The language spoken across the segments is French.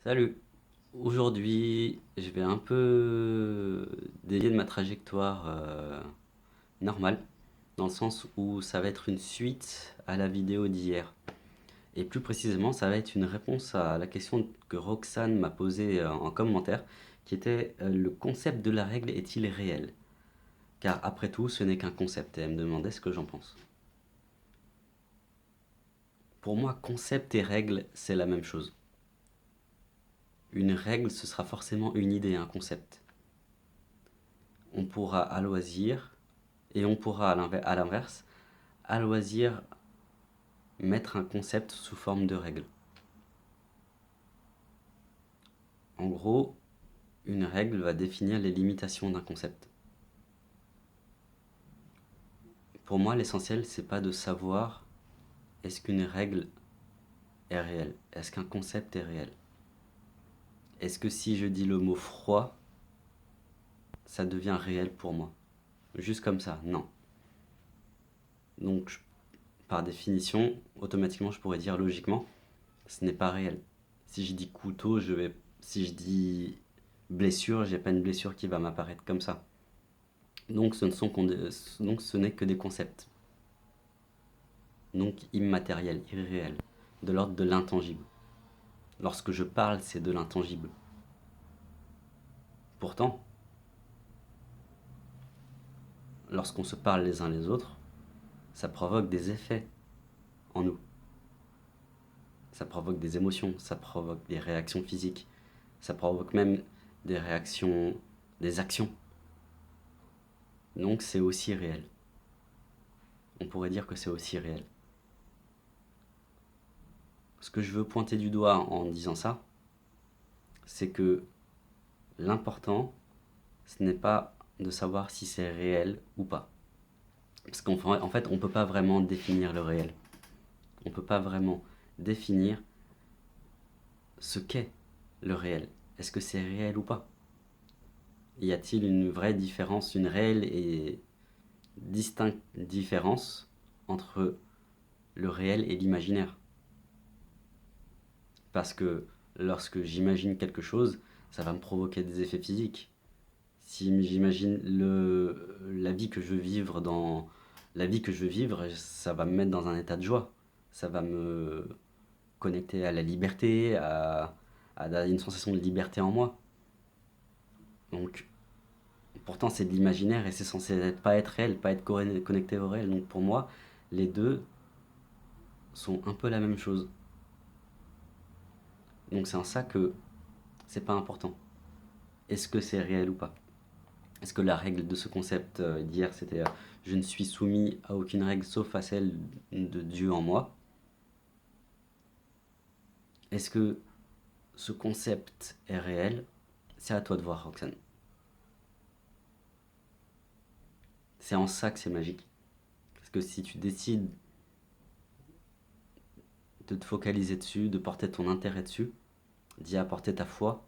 Salut! Aujourd'hui, je vais un peu dévier de ma trajectoire normale, dans le sens où ça va être une suite à la vidéo d'hier. Et plus précisément, ça va être une réponse à la question que Roxane m'a posée en commentaire, qui était le concept de la règle est-il réel? Car après tout, ce n'est qu'un concept, et elle me demandait ce que j'en pense. Pour moi, concept et règle, c'est la même chose. Une règle, ce sera forcément une idée, un concept. On pourra à loisir, et on pourra à l'inverse, à loisir, mettre un concept sous forme de règle. En gros, une règle va définir les limitations d'un concept. Pour moi, l'essentiel, c'est pas de savoir est-ce qu'une règle est réelle, est-ce qu'un concept est réel. Est-ce que si je dis le mot froid, ça devient réel pour moi? Juste comme ça, non. Donc, par définition, automatiquement, je pourrais dire logiquement, ce n'est pas réel. Si je dis couteau, si je dis blessure, j'ai pas une blessure qui va m'apparaître comme ça. Donc ce n'est que des concepts, donc immatériels, irréels, de l'ordre de l'intangible. Lorsque je parle, c'est de l'intangible. Pourtant, lorsqu'on se parle les uns les autres, ça provoque des effets en nous. Ça provoque des émotions, ça provoque des réactions physiques, ça provoque même des réactions, des actions. Donc c'est aussi réel. On pourrait dire que c'est aussi réel. Ce que je veux pointer du doigt en disant ça, c'est que l'important, ce n'est pas de savoir si c'est réel ou pas. Parce qu'en fait, on ne peut pas vraiment définir le réel. On ne peut pas vraiment définir ce qu'est le réel. Est-ce que c'est réel ou pas? Y a-t-il une vraie différence, une réelle et distincte différence entre le réel et l'imaginaire? Parce que lorsque j'imagine quelque chose, ça va me provoquer des effets physiques. Si j'imagine la vie que je veux vivre la vie que je veux vivre, ça va me mettre dans un état de joie. Ça va me connecter à la liberté, à une sensation de liberté en moi. Donc, pourtant, c'est de l'imaginaire et c'est censé pas être réel, pas être connecté au réel. Donc, pour moi, les deux sont un peu la même chose. Donc, c'est en ça que c'est pas important. Est-ce que c'est réel ou pas? Est-ce que la règle de ce concept d'hier, c'était je ne suis soumis à aucune règle sauf à celle de Dieu en moi? Est-ce que ce concept est réel? C'est à toi de voir, Roxane. C'est en ça que c'est magique. Parce que si tu décides de te focaliser dessus, de porter ton intérêt dessus, d'y apporter ta foi,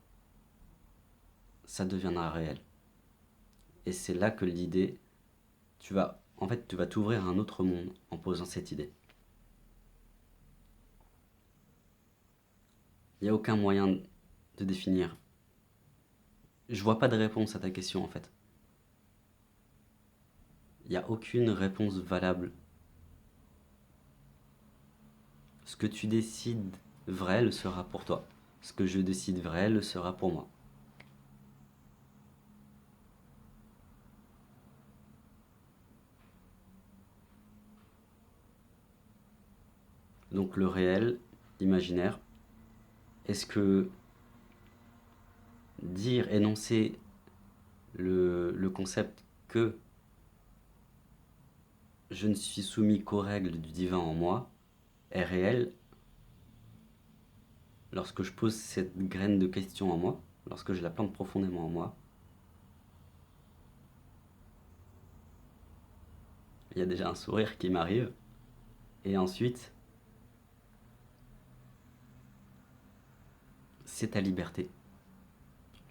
ça deviendra réel. Et c'est là que l'idée, tu vas t'ouvrir à un autre monde en posant cette idée. Il n'y a aucun moyen de définir. Je vois pas de réponse à ta question en fait. Il n'y a aucune réponse valable. Ce que tu décides vrai le sera pour toi. Ce que je décide vrai le sera pour moi. Donc le réel, l'imaginaire, est-ce que dire, énoncer le concept que je ne suis soumis qu'aux règles du divin en moi est réel lorsque je pose cette graine de question en moi, lorsque je la plante profondément en moi? Il y a déjà un sourire qui m'arrive. Et ensuite, c'est ta liberté.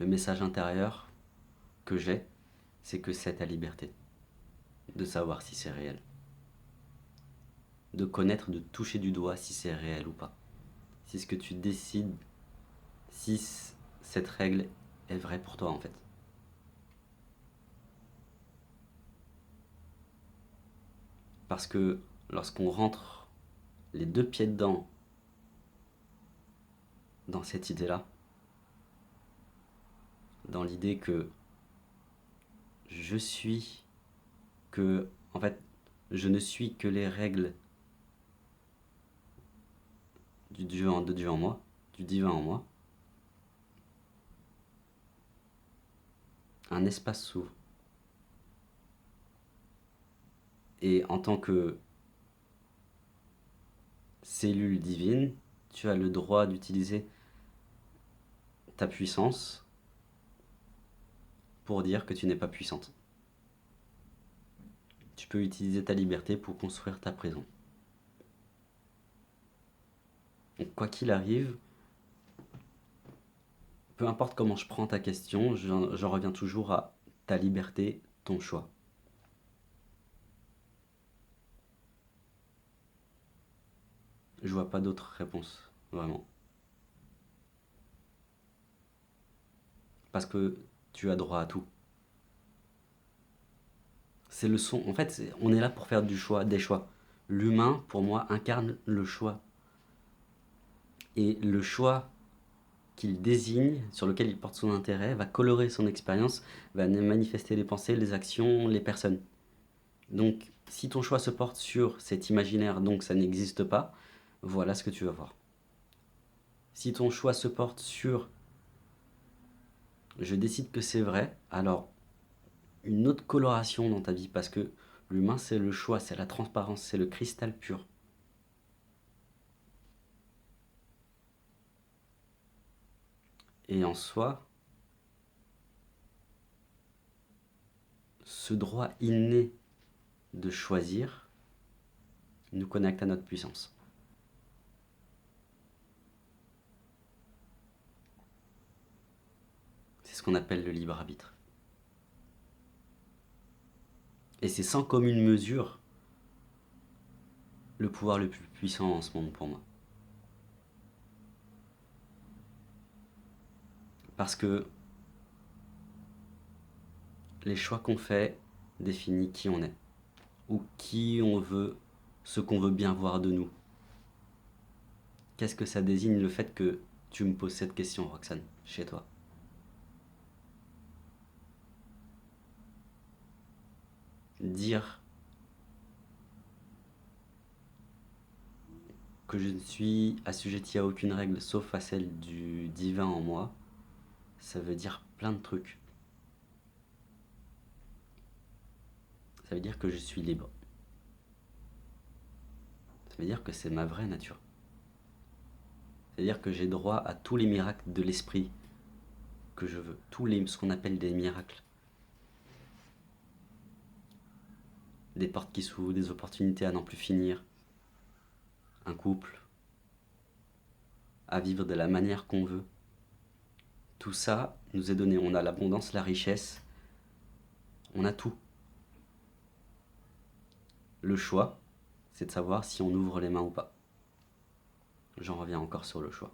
Le message intérieur que j'ai, c'est que c'est ta liberté de savoir si c'est réel. De connaître, de toucher du doigt si c'est réel ou pas. Si ce que tu décides, si cette règle est vraie pour toi en fait. Parce que lorsqu'on rentre les deux pieds dedans dans cette idée-là, dans l'idée que je suis que, en fait, je ne suis que les règles de Dieu en moi, du divin en moi, un espace s'ouvre. Et en tant que cellule divine, tu as le droit d'utiliser ta puissance pour dire que tu n'es pas puissante. Tu peux utiliser ta liberté pour construire ta prison. Donc, quoi qu'il arrive, peu importe comment je prends ta question, j'en reviens toujours à ta liberté, ton choix. Je vois pas d'autre réponse, vraiment. Parce que tu as droit à tout. C'est le son. En fait, on est là pour faire du choix, des choix. L'humain, pour moi, incarne le choix. Et le choix qu'il désigne, sur lequel il porte son intérêt, va colorer son expérience, va manifester les pensées, les actions, les personnes. Donc, si ton choix se porte sur cet imaginaire, donc ça n'existe pas, voilà ce que tu vas voir. Si ton choix se porte sur je décide que c'est vrai, alors une autre coloration dans ta vie, parce que l'humain c'est le choix, c'est la transparence, c'est le cristal pur. Et en soi, ce droit inné de choisir nous connecte à notre puissance. C'est ce qu'on appelle le libre arbitre. Et c'est sans commune mesure le pouvoir le plus puissant en ce moment pour moi. Parce que les choix qu'on fait définissent qui on est, ou qui on veut, ce qu'on veut bien voir de nous. Qu'est-ce que ça désigne le fait que tu me poses cette question, Roxane, chez toi? Dire que je ne suis assujetti à aucune règle sauf à celle du divin en moi, ça veut dire plein de trucs. Ça veut dire que je suis libre. Ça veut dire que c'est ma vraie nature. C'est-à-dire que j'ai droit à tous les miracles de l'esprit que je veux. Ce qu'on appelle des miracles. Des portes qui s'ouvrent, des opportunités à n'en plus finir. Un couple. À vivre de la manière qu'on veut. Tout ça nous est donné. On a l'abondance, la richesse. On a tout. Le choix, c'est de savoir si on ouvre les mains ou pas. J'en reviens encore sur le choix.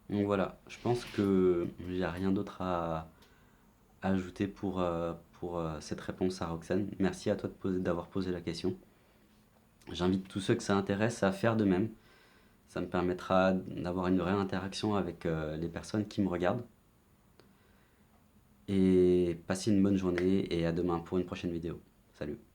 Donc voilà, je pense qu'il n'y a rien d'autre à ajouter pour cette réponse à Roxane. Merci à toi d'avoir posé la question. J'invite tous ceux que ça intéresse à faire de même. Ça me permettra d'avoir une vraie interaction avec les personnes qui me regardent. Et passez une bonne journée et à demain pour une prochaine vidéo. Salut!